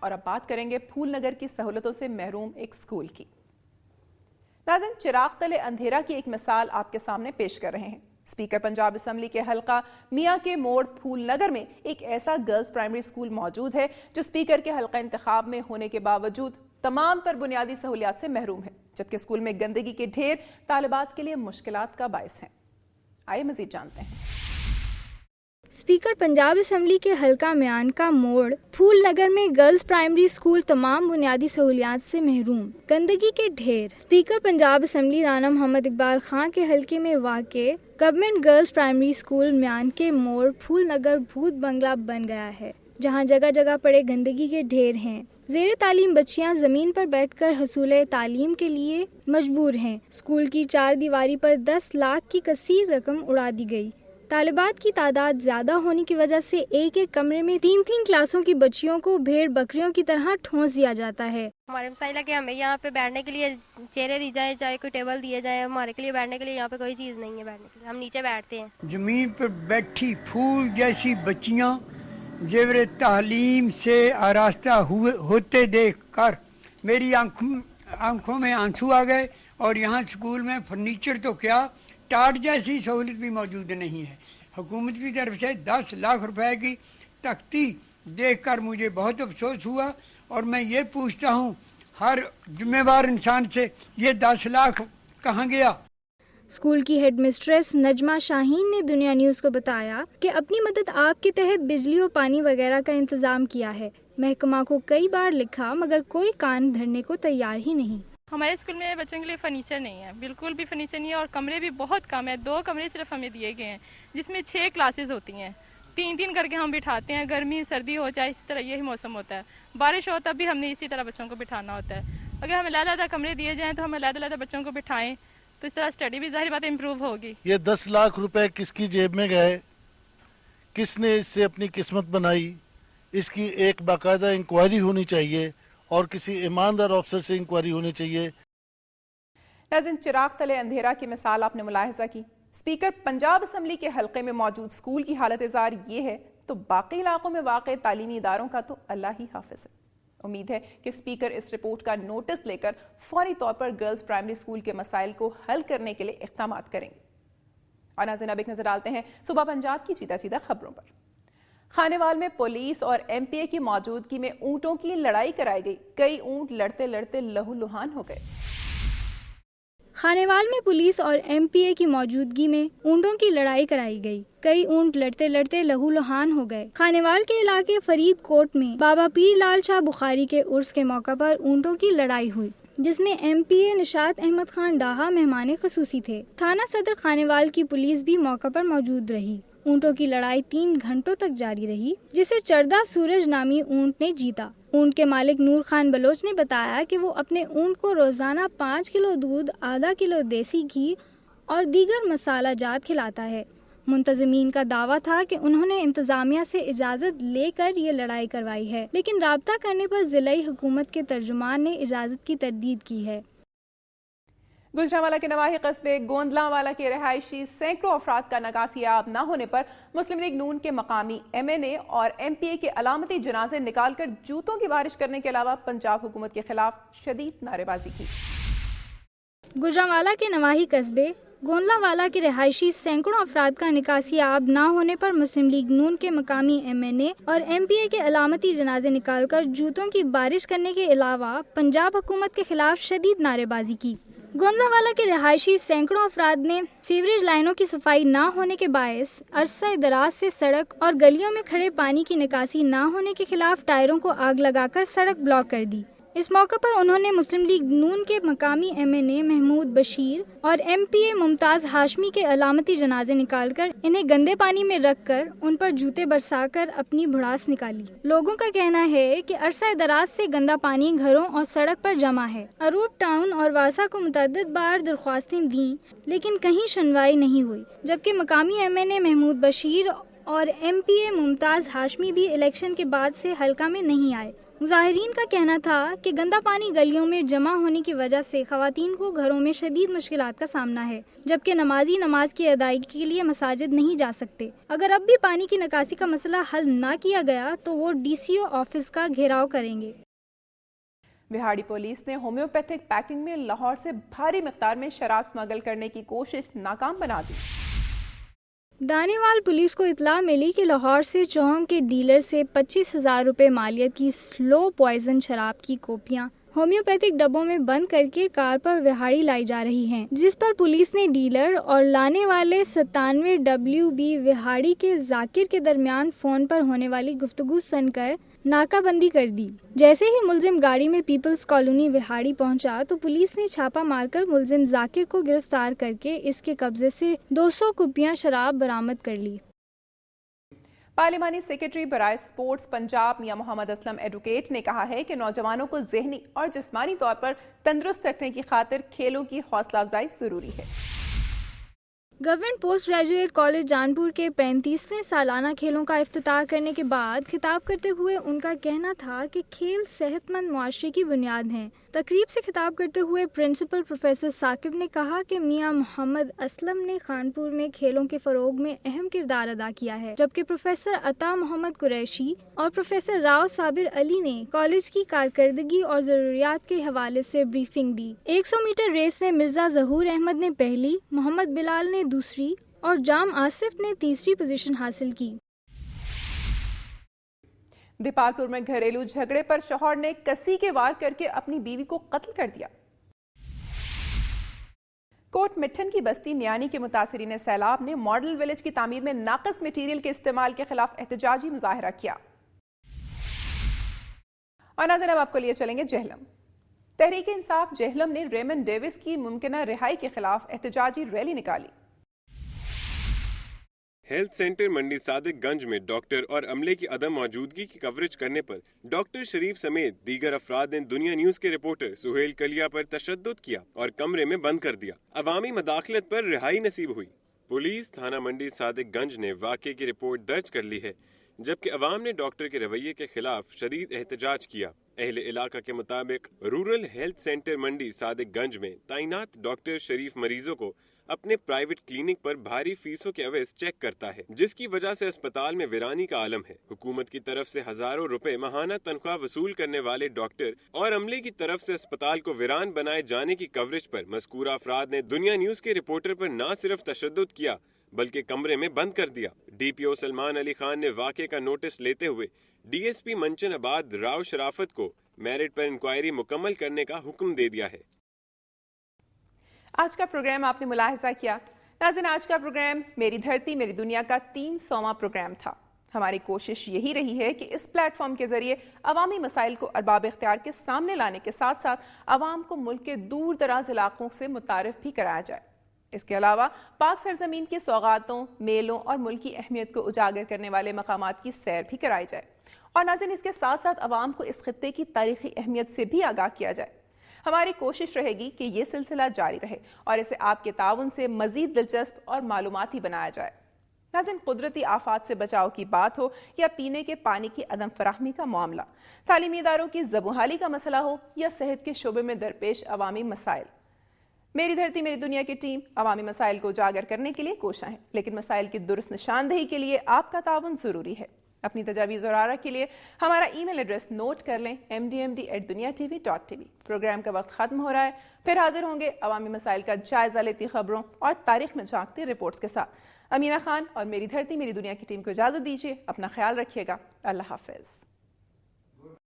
اور اب بات کریں گے پھول نگر کی سہولتوں سے محروم ایک اسکول کی۔ ناظرین، چراغ تلے اندھیرا کی ایک مثال آپ کے سامنے پیش کر رہے ہیں۔ اسپیکر پنجاب اسمبلی کے حلقہ میاں کے موڑ پھول نگر میں ایک ایسا گرلز پرائمری اسکول موجود ہے جو اسپیکر کے حلقہ انتخاب میں ہونے کے باوجود تمام تر بنیادی سہولیات سے محروم ہے، جبکہ اسکول میں گندگی کے ڈھیر طالبات کے لیے مشکلات کا باعث ہیں۔ آئیے مزید جانتے ہیں۔ اسپیکر پنجاب اسمبلی کے حلقہ میان کا موڑ پھول نگر میں گرلز پرائمری اسکول تمام بنیادی سہولیات سے محروم، گندگی کے ڈھیر۔ اسپیکر پنجاب اسمبلی رانا محمد اقبال خان کے حلقے میں واقع گورنمنٹ گرلز پرائمری اسکول میان کے موڑ پھول نگر بھوت بنگلہ بن گیا ہے، جہاں جگہ جگہ پڑے گندگی کے ڈھیر ہیں۔ زیر تعلیم بچیاں زمین پر بیٹھ کر حصول تعلیم کے لیے مجبور ہیں۔ اسکول کی 4 دیواری پر 10 لاکھ کی کثیر رقم اڑا دی گئی۔ طالبات کی تعداد زیادہ ہونے کی وجہ سے ایک ایک کمرے میں 3 کلاسوں کی بچیوں کو بھیڑ بکریوں کی طرح ٹھونس دیا جاتا ہے۔ ہمارے مسائل ہے کہ ہمیں یہاں پہ بیٹھنے کے لیے چیئریں دی جائیں، چاہے کوئی ٹیبل دیے جائے، ہمارے کے لیے بیٹھنے کے لیے یہاں پہ کوئی چیز نہیں ہے بیٹھنے کے لیے، ہم نیچے بیٹھتے ہیں۔ زمین پر بیٹھی پھول جیسی بچیاں زیور تعلیم سے آراستہ ہوتے دیکھ کر میری آنکھوں میں آنسو آ گئے، اور یہاں اسکول میں فرنیچر تو کیا، ٹاٹ جیسی سہولت بھی موجود نہیں ہے۔ حکومت کی طرف سے 10 لاکھ روپے کی تختی دیکھ کر مجھے بہت افسوس ہوا، اور میں یہ پوچھتا ہوں ہر ذمہ دار انسان سے، یہ 10 لاکھ کہاں گیا؟ اسکول کی ہیڈ مسٹریس نجمہ شاہین نے دنیا نیوز کو بتایا کہ اپنی مدد آپ کے تحت بجلی اور پانی وغیرہ کا انتظام کیا ہے۔ محکمہ کو کئی بار لکھا مگر کوئی کان دھرنے کو تیار ہی نہیں۔ ہمارے اسکول میں بچوں کے لیے فرنیچر نہیں ہے، بالکل بھی فرنیچر نہیں ہے، اور کمرے بھی بہت کم ہے۔ 2 کمرے صرف ہمیں دیے گئے ہیں جس میں 6 کلاسز ہوتی ہیں، 3 کر کے ہم بٹھاتے ہیں۔ گرمی سردی ہو جائے اسی طرح یہی موسم ہوتا ہے، بارش ہو تب بھی ہم نے اسی طرح بچوں کو بٹھانا ہوتا ہے۔ اگر ہمیں علیحدہ کمرے دیے جائیں تو ہم علیحدہ بچوں کو بٹھائیں تو اس طرح اسٹڈی بھی ظاہر بات امپروو ہوگی۔ یہ 10 لاکھ روپے کس کی جیب میں گئے، کس نے اس سے اپنی قسمت بنائی، اس کی ایک باقاعدہ انکوائری ہونی چاہیے اور کسی ایماندار افسر سے انکوائری ہونی چاہیے۔ ناظرین، چراغ تلے اندھیرا کی مثال آپ نے ملاحظہ کی۔ اسپیکر پنجاب اسمبلی کے حلقے میں موجود اسکول کی حالت زار یہ ہے تو باقی علاقوں میں واقع تعلیمی اداروں کا تو اللہ ہی حافظ ہے۔ امید ہے کہ اسپیکر اس رپورٹ کا نوٹس لے کر فوری طور پر گرلز پرائمری اسکول کے مسائل کو حل کرنے کے لیے اقدامات کریں گے۔ اور ناظرین، اب ایک نظر ڈالتے ہیں صبح پنجاب کی چیدہ خبروں پر۔ خانیوال میں پولیس اور ایم پی اے کی موجودگی میں اونٹوں کی لڑائی کرائی گئی، کئی اونٹ لڑتے لڑتے لہو لہان ہو گئے۔ خانیوال میں پولیس اور ایم پی اے کی موجودگی میں اونٹوں کی لڑائی کرائی گئی، کئی اونٹ لڑتے لڑتے لہو لہان ہو گئے۔ خانیوال کے علاقے فرید کوٹ میں بابا پیر لال شاہ بخاری کے عرس کے موقع پر اونٹوں کی لڑائی ہوئی، جس میں ایم پی اے نشاط احمد خان ڈاہا مہمان خصوصی تھے۔ تھانہ صدر خانیوال کی پولیس بھی موقع پر موجود رہی۔ اونٹوں کی لڑائی 3 گھنٹوں تک جاری رہی، جسے چردہ سورج نامی اونٹ نے جیتا۔ اونٹ کے مالک نور خان بلوچ نے بتایا کہ وہ اپنے اونٹ کو روزانہ 5 کلو دودھ، آدھا کلو دیسی گھی اور دیگر مسالہ جات کھلاتا ہے۔ منتظمین کا دعویٰ تھا کہ انہوں نے انتظامیہ سے اجازت لے کر یہ لڑائی کروائی ہے، لیکن رابطہ کرنے پر ضلعی حکومت کے ترجمان نے اجازت کی تردید کی ہے۔ گلشانوالا کے نواحی قصبے گوندلاں کے رہائشی سینکڑوں افراد کا نکاسی آب نہ ہونے پر مسلم لیگ نون کے مقامی ایم این اے اور ایم پی اے کے علامتی جنازے نکال کر جوتوں کی بارش کرنے کے علاوہ پنجاب حکومت کے خلاف شدید نعرے بازی کی۔ گجرانوالا کے نواحی قصبے گوندلاں کے رہائشی سینکڑوں افراد کا نکاسی آب نہ ہونے پر مسلم لیگ نون کے مقامی ایم این اے اور ایم پی اے کے علامتی جنازے نکال کر جوتوں کی بارش کرنے کے علاوہ پنجاب حکومت کے خلاف شدید نعرے بازی کی۔ گوندلاں کے رہائشی سینکڑوں افراد نے سیوریج لائنوں کی صفائی نہ ہونے کے باعث عرصہ دراز سے سڑک اور گلیوں میں کھڑے پانی کی نکاسی نہ ہونے کے خلاف ٹائروں کو آگ لگا کر سڑک بلاک کر دی۔ اس موقع پر انہوں نے مسلم لیگ نون کے مقامی ایم این اے محمود بشیر اور ایم پی اے ممتاز ہاشمی کے علامتی جنازے نکال کر انہیں گندے پانی میں رکھ کر ان پر جوتے برسا کر اپنی بھڑاس نکالی۔ لوگوں کا کہنا ہے کہ عرصہ دراز سے گندا پانی گھروں اور سڑک پر جمع ہے۔ اروٹ ٹاؤن اور واسا کو متعدد بار درخواستیں دیں لیکن کہیں سنوائی نہیں ہوئی، جبکہ مقامی ایم این اے محمود بشیر اور ایم پی اے ممتاز ہاشمی بھی الیکشن کے بعد سے حلقہ میں نہیں آئے۔ مظاہرین کا کہنا تھا کہ گندا پانی گلیوں میں جمع ہونے کی وجہ سے خواتین کو گھروں میں شدید مشکلات کا سامنا ہے، جبکہ نمازی نماز کی ادائیگی کے لیے مساجد نہیں جا سکتے۔ اگر اب بھی پانی کی نکاسی کا مسئلہ حل نہ کیا گیا تو وہ DCO آفس کا گھیراؤ کریں گے۔ بہاڑی پولیس نے ہومیوپیتھک پیکنگ میں لاہور سے بھاری مقدار میں شراب اسمگل کرنے کی کوشش ناکام بنا دی۔ دانیوال پولیس کو اطلاع ملی کہ لاہور سے چوہنگ کے ڈیلر سے 25,000 روپے مالیت کی سلو پوائزن شراب کی کوپیاں ہومیوپیتھک ڈبوں میں بند کر کے کار پر وہاڑی لائی جا رہی ہیں، جس پر پولیس نے ڈیلر اور لانے والے 97 WB وہاڑی کے ذاکر کے درمیان فون پر ہونے والی گفتگو سن کر ناکہ بندی کر دی۔ جیسے ہی ملزم گاڑی میں پیپلز کالونی وہاڑی پہنچا تو پولیس نے چھاپہ مار کر ملزم ذاکر کو گرفتار کر کے اس کے قبضے سے 200 کپیاں شراب برآمد کر لی۔ پارلیمانی سیکرٹری برائے سپورٹس پنجاب میاں محمد اسلم ایڈوکیٹ نے کہا ہے کہ نوجوانوں کو ذہنی اور جسمانی طور پر تندرست رکھنے کی خاطر کھیلوں کی حوصلہ افزائی ضروری ہے۔ گورنمنٹ پوسٹ گریجویٹ کالج جانپور کے 35ویں سالانہ کھیلوں کا افتتاح کرنے کے بعد خطاب کرتے ہوئے ان کا کہنا تھا کہ کھیل صحت مند معاشرے کی بنیاد ہیں۔ تقریب سے خطاب کرتے ہوئے پرنسپل پروفیسر ثاقب نے کہا کہ میاں محمد اسلم نے خانپور میں کھیلوں کے فروغ میں اہم کردار ادا کیا ہے، جبکہ پروفیسر عطا محمد قریشی اور پروفیسر راؤ صابر علی نے کالج کی کارکردگی اور ضروریات کے حوالے سے بریفنگ دی۔ 100 میٹر ریس میں مرزا ظہور احمد نے پہلی، محمد بلال نے دوسری اور جام آصف نے تیسری پوزیشن حاصل کی۔ دیپالپور میں گھریلو جھگڑے پر شوہر نے کسی کے وار کر کے اپنی بیوی کو قتل کر دیا۔ کوٹ مٹھن کی بستی میانی کے متاثرین سیلاب نے ماڈل ویلیج کی تعمیر میں ناقص مٹیریل کے استعمال کے خلاف احتجاجی مظاہرہ کیا۔ اور ناظرین اب آپ کو لیے چلیں گے جہلم۔ تحریک انصاف جہلم نے ریمن ڈیوس کی ممکنہ رہائی کے خلاف احتجاجی ریلی نکالی۔ ہیلتھ سینٹر منڈی صادق گنج میں ڈاکٹر اور عملے کی عدم موجودگی کی کوریج کرنے پر ڈاکٹر شریف سمیت دیگر افراد نے دنیا نیوز کے رپورٹر سہیل کلیا پر تشدد کیا اور کمرے میں بند کر دیا۔ عوامی مداخلت پر رہائی نصیب ہوئی۔ پولیس تھانہ منڈی صادق گنج نے واقعے کی رپورٹ درج کر لی ہے، جبکہ عوام نے ڈاکٹر کے رویے کے خلاف شدید احتجاج کیا۔ اہل علاقہ کے مطابق رورل ہیلتھ سینٹر منڈی صادق گنج میں تعینات ڈاکٹر شریف مریضوں کو اپنے پرائیویٹ کلینک پر بھاری فیسوں کے عوض چیک کرتا ہے، جس کی وجہ سے اسپتال میں ویرانی کا عالم ہے۔ حکومت کی طرف سے ہزاروں روپے ماہانہ تنخواہ وصول کرنے والے ڈاکٹر اور عملے کی طرف سے اسپتال کو ویران بنائے جانے کی کوریج پر مذکورہ افراد نے دنیا نیوز کے رپورٹر پر نہ صرف تشدد کیا بلکہ کمرے میں بند کر دیا۔ DPO سلمان علی خان نے واقعے کا نوٹس لیتے ہوئے DSP منچن آباد راؤ شرافت کو میرٹ پر انکوائری مکمل کرنے کا حکم دے دیا ہے۔ آج کا پروگرام آپ نے ملاحظہ کیا۔ ناظرین آج کا پروگرام میری دھرتی میری دنیا کا 300واں پروگرام تھا۔ ہماری کوشش یہی رہی ہے کہ اس پلیٹ فارم کے ذریعے عوامی مسائل کو ارباب اختیار کے سامنے لانے کے ساتھ ساتھ عوام کو ملک کے دور دراز علاقوں سے متعارف بھی کرایا جائے۔ اس کے علاوہ پاک سرزمین کی سوغاتوں، میلوں اور ملک کی اہمیت کو اجاگر کرنے والے مقامات کی سیر بھی کرائی جائے۔ اور ناظرین اس کے ساتھ ساتھ عوام کو اس خطے کی تاریخی اہمیت سے بھی آگاہ کیا جائے۔ ہماری کوشش رہے گی کہ یہ سلسلہ جاری رہے اور اسے آپ کے تعاون سے مزید دلچسپ اور معلوماتی بنایا جائے۔ ناظرین قدرتی آفات سے بچاؤ کی بات ہو یا پینے کے پانی کی عدم فراہمی کا معاملہ، تعلیمی اداروں کی زبونحالی کا مسئلہ ہو یا صحت کے شعبے میں درپیش عوامی مسائل، میری دھرتی میری دنیا کی ٹیم عوامی مسائل کو اجاگر کرنے کے لیے کوشاں ہے، لیکن مسائل کی درست نشاندہی کے لیے آپ کا تعاون ضروری ہے۔ اپنی تجاویز اور آراء کے لیے ہمارا ای میل ایڈریس نوٹ کر لیں mdmd@duniatv.tv۔ پروگرام کا وقت ختم ہو رہا ہے، پھر حاضر ہوں گے عوامی مسائل کا جائزہ لیتی خبروں اور تاریخ میں جھانکتی رپورٹس کے ساتھ۔ امینہ خان اور میری دھرتی میری دنیا کی ٹیم کو اجازت دیجیے، اپنا خیال رکھیے گا، اللہ حافظ۔